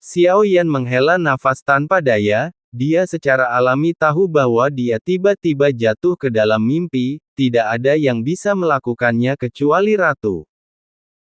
Xiao Yan menghela nafas tanpa daya, dia secara alami tahu bahwa dia tiba-tiba jatuh ke dalam mimpi, tidak ada yang bisa melakukannya kecuali ratu.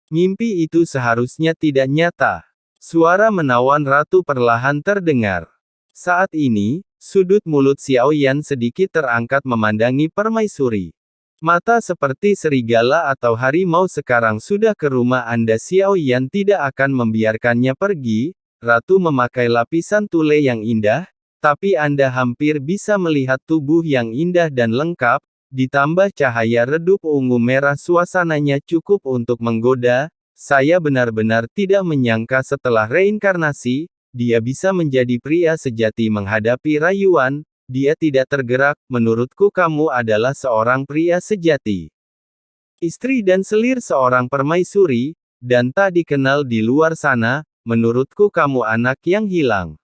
Mimpi itu seharusnya tidak nyata. Suara menawan ratu perlahan terdengar. Saat ini, sudut mulut Xiao Yan sedikit terangkat memandangi permaisuri. Mata seperti serigala atau harimau sekarang sudah ke rumah Anda. Xiao Yan tidak akan membiarkannya pergi. Ratu memakai lapisan tule yang indah, tapi Anda hampir bisa melihat tubuh yang indah dan lengkap, ditambah cahaya redup ungu merah. Suasananya cukup untuk menggoda. Saya benar-benar tidak menyangka setelah reinkarnasi, dia bisa menjadi pria sejati menghadapi rayuan. Dia tidak tergerak. Menurutku kamu adalah seorang pria sejati. Istri dan selir seorang permaisuri, dan tak dikenal di luar sana. Menurutku kamu anak yang hilang.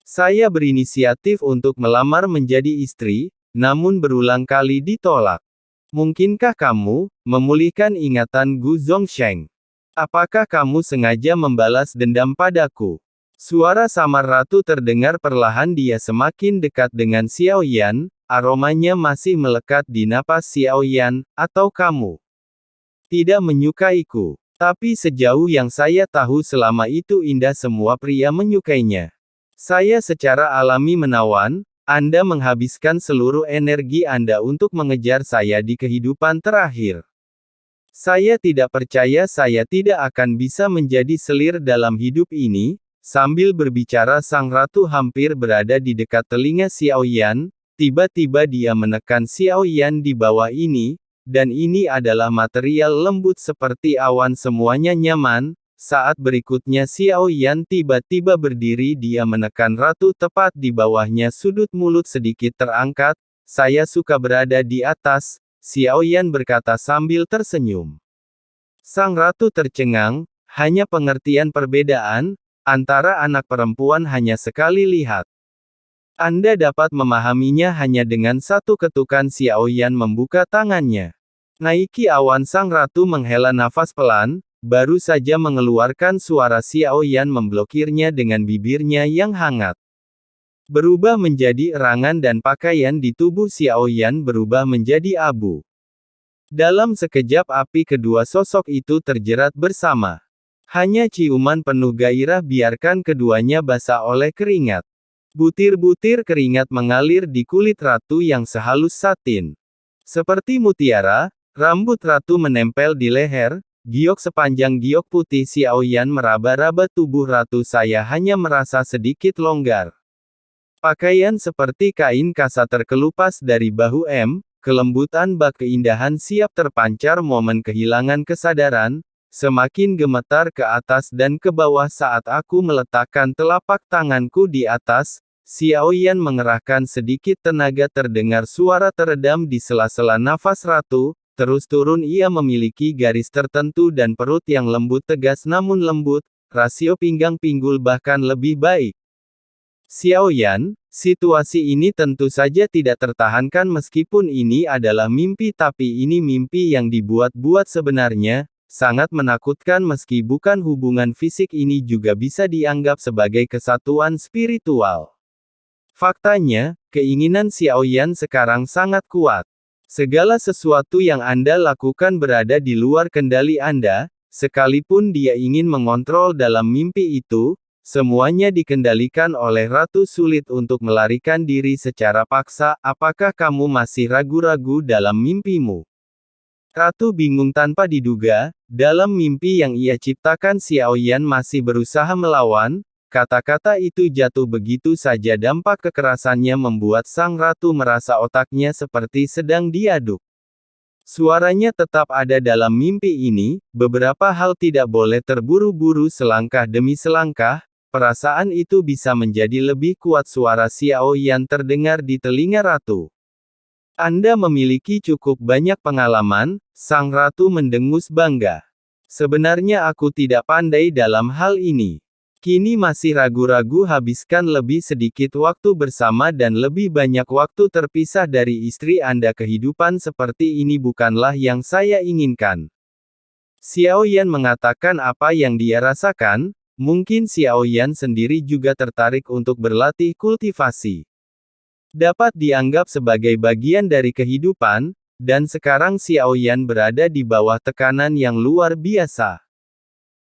Saya berinisiatif untuk melamar menjadi istri, namun berulang kali ditolak. Mungkinkah kamu memulihkan ingatan Gu Zongsheng? Apakah kamu sengaja membalas dendam padaku? Suara samar ratu terdengar perlahan. Dia semakin dekat dengan Xiao Yan, aromanya masih melekat di napas Xiao Yan. Atau kamu tidak menyukaiku? Tapi sejauh yang saya tahu selama itu indah, semua pria menyukainya. Saya secara alami menawan. Anda menghabiskan seluruh energi Anda untuk mengejar saya di kehidupan terakhir. Saya tidak percaya saya tidak akan bisa menjadi selir dalam hidup ini. Sambil berbicara sang ratu hampir berada di dekat telinga Xiao Yan. Tiba-tiba dia menekan Xiao Yan di bawah ini. Dan ini adalah material lembut seperti awan, semuanya nyaman. Saat berikutnya Xiao Yan tiba-tiba berdiri. Dia menekan ratu tepat di bawahnya. Sudut mulut sedikit terangkat. Saya suka berada di atas, Xiao Yan berkata sambil tersenyum. Sang ratu tercengang. Hanya pengertian perbedaan antara anak perempuan hanya sekali lihat. Anda dapat memahaminya hanya dengan satu ketukan. Xiao Yan membuka tangannya. Naiki awan. Sang ratu menghela nafas pelan, baru saja mengeluarkan suara. Xiao Yan memblokirnya dengan bibirnya yang hangat. Berubah menjadi erangan dan pakaian di tubuh Xiao Yan berubah menjadi abu. Dalam sekejap api kedua sosok itu terjerat bersama. Hanya ciuman penuh gairah biarkan keduanya basah oleh keringat. Butir-butir keringat mengalir di kulit ratu yang sehalus satin. Seperti mutiara, rambut ratu menempel di leher, giok sepanjang giok putih. Xiao Yan meraba-raba tubuh ratu. Saya hanya merasa sedikit longgar. Pakaian seperti kain kasa terkelupas dari bahu kelembutan bak keindahan siap terpancar. Momen kehilangan kesadaran, semakin gemetar ke atas dan ke bawah saat aku meletakkan telapak tanganku di atas. Xiao Yan mengerahkan sedikit tenaga. Terdengar suara teredam di sela-sela nafas ratu. Terus turun. Ia memiliki garis tertentu dan perut yang lembut, tegas namun lembut. Rasio pinggang pinggul bahkan lebih baik. Xiao Yan, situasi ini tentu saja tidak tertahankan. Meskipun ini adalah mimpi, tapi ini mimpi yang dibuat-buat sebenarnya. Sangat menakutkan. Meski bukan hubungan fisik, ini juga bisa dianggap sebagai kesatuan spiritual. Faktanya, keinginan Xiao Yan sekarang sangat kuat. Segala sesuatu yang Anda lakukan berada di luar kendali Anda, sekalipun dia ingin mengontrol dalam mimpi itu, semuanya dikendalikan oleh ratu. Sulit untuk melarikan diri secara paksa. Apakah kamu masih ragu-ragu dalam mimpimu? Ratu bingung tanpa diduga. Dalam mimpi yang ia ciptakan, Xiao Yan masih berusaha melawan. Kata-kata itu jatuh begitu saja. Dampak kekerasannya membuat sang ratu merasa otaknya seperti sedang diaduk. Suaranya tetap ada dalam mimpi ini. Beberapa hal tidak boleh terburu-buru. Selangkah demi selangkah, perasaan itu bisa menjadi lebih kuat. Suara Xiao Yan terdengar di telinga ratu. Anda memiliki cukup banyak pengalaman, sang ratu mendengus bangga. Sebenarnya aku tidak pandai dalam hal ini. Kini masih ragu-ragu. Habiskan lebih sedikit waktu bersama dan lebih banyak waktu terpisah dari istri Anda. Kehidupan seperti ini bukanlah yang saya inginkan. Xiao Yan mengatakan apa yang dia rasakan. mungkin Xiao Yan sendiri juga tertarik untuk berlatih kultivasi. Dapat dianggap sebagai bagian dari kehidupan, dan sekarang Xiao Yan berada di bawah tekanan yang luar biasa.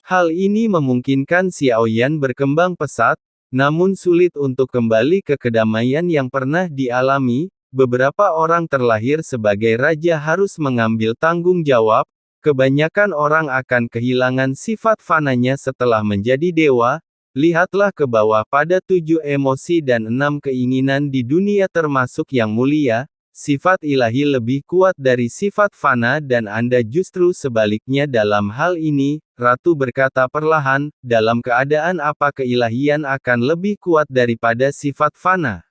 Hal ini memungkinkan Xiao Yan berkembang pesat, namun sulit untuk kembali ke kedamaian yang pernah dialami. Beberapa orang terlahir sebagai raja harus mengambil tanggung jawab. Kebanyakan orang akan kehilangan sifat fananya setelah menjadi dewa. Lihatlah ke bawah pada 7 emosi dan 6 keinginan di dunia termasuk yang mulia. Sifat ilahi lebih kuat dari sifat fana dan Anda justru sebaliknya dalam hal ini. Ratu berkata perlahan, dalam keadaan apa keilahian akan lebih kuat daripada sifat fana?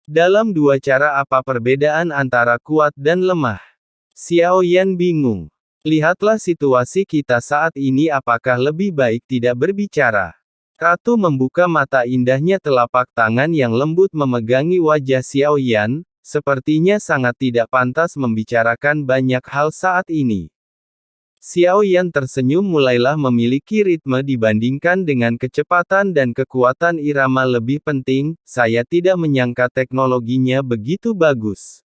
Dalam dua cara apa perbedaan antara kuat dan lemah? Xiao Yan bingung. Lihatlah situasi kita saat ini, apakah lebih baik tidak berbicara? Ratu membuka mata, indahnya telapak tangan yang lembut memegangi wajah Xiao Yan, sepertinya sangat tidak pantas membicarakan banyak hal saat ini. Xiao Yan tersenyum, mulailah memiliki ritme dibandingkan dengan kecepatan dan kekuatan irama lebih penting, saya tidak menyangka teknologinya begitu bagus.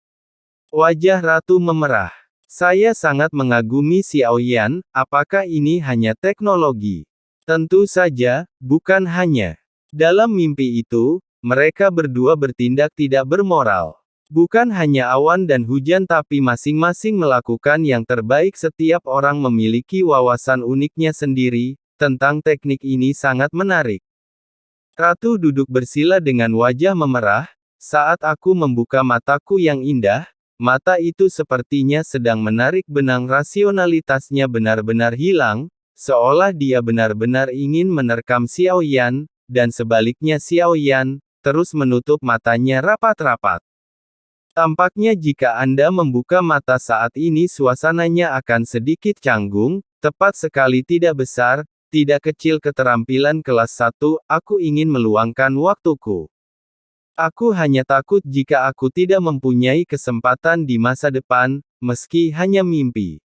Wajah Ratu memerah. Saya sangat mengagumi Xiao Yan, apakah ini hanya teknologi? Tentu saja, bukan hanya. Dalam mimpi itu, mereka berdua bertindak tidak bermoral. Bukan hanya awan dan hujan tapi masing-masing melakukan yang terbaik. Setiap orang memiliki wawasan uniknya sendiri, tentang teknik ini sangat menarik. Ratu duduk bersila dengan wajah memerah, saat aku membuka mataku yang indah, mata itu sepertinya sedang menarik benang rasionalitasnya benar-benar hilang, seolah dia benar-benar ingin menerkam Xiao Yan, dan sebaliknya Xiao Yan, terus menutup matanya rapat-rapat. Tampaknya jika Anda membuka mata saat ini suasananya akan sedikit canggung, tepat sekali tidak besar, tidak kecil. Keterampilan kelas 1, aku ingin meluangkan waktuku. Aku hanya takut jika aku tidak mempunyai kesempatan di masa depan, meski hanya mimpi.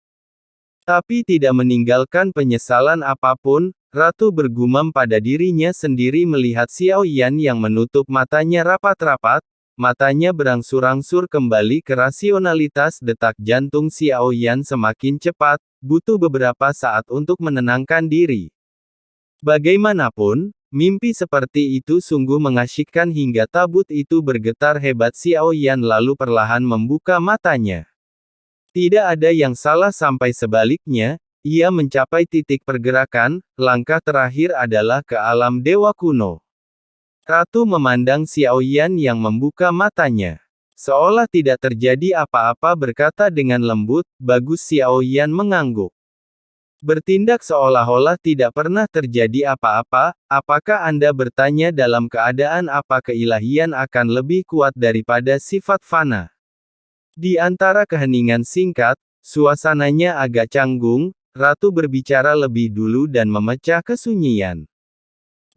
Tapi tidak meninggalkan penyesalan apapun, Ratu bergumam pada dirinya sendiri melihat Xiao Yan yang menutup matanya rapat-rapat, matanya berangsur-angsur kembali ke rasionalitas. Detak jantung Xiao Yan semakin cepat, butuh beberapa saat untuk menenangkan diri. Bagaimanapun, mimpi seperti itu sungguh mengasyikkan hingga tabut itu bergetar hebat. Xiao Yan lalu perlahan membuka matanya. Tidak ada yang salah, sampai sebaliknya, ia mencapai titik pergerakan, langkah terakhir adalah ke alam dewa kuno. Ratu memandang Xiao Yan yang membuka matanya. Seolah tidak terjadi apa-apa berkata dengan lembut, bagus. Xiao Yan mengangguk. Bertindak seolah-olah tidak pernah terjadi apa-apa. Apakah Anda bertanya dalam keadaan apa keilahian akan lebih kuat daripada sifat fana? Di antara keheningan singkat, suasananya agak canggung, Ratu berbicara lebih dulu dan memecah kesunyian.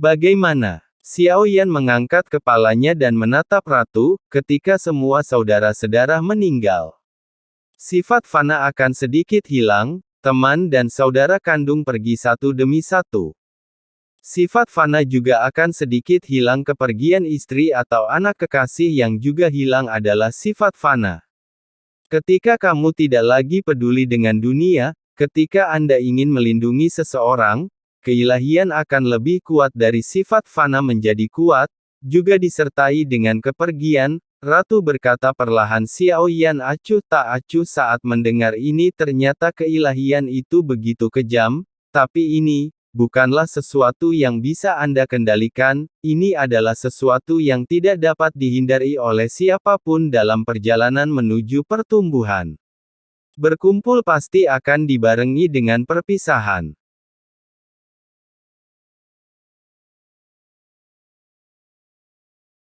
Bagaimana? Xiao Yan mengangkat kepalanya dan menatap Ratu. Ketika semua saudara-saudara meninggal, sifat fana akan sedikit hilang. Teman dan saudara kandung pergi satu demi satu. Sifat fana juga akan sedikit hilang. Kepergian istri atau anak kekasih yang juga hilang adalah sifat fana. Ketika kamu tidak lagi peduli dengan dunia, ketika Anda ingin melindungi seseorang, keilahian akan lebih kuat dari sifat fana menjadi kuat, juga disertai dengan kepergian. Ratu berkata perlahan. Xiao Yan acuh tak acuh saat mendengar ini. Ternyata keilahian itu begitu kejam, tapi ini bukanlah sesuatu yang bisa Anda kendalikan, ini adalah sesuatu yang tidak dapat dihindari oleh siapapun dalam perjalanan menuju pertumbuhan. Berkumpul pasti akan dibarengi dengan perpisahan.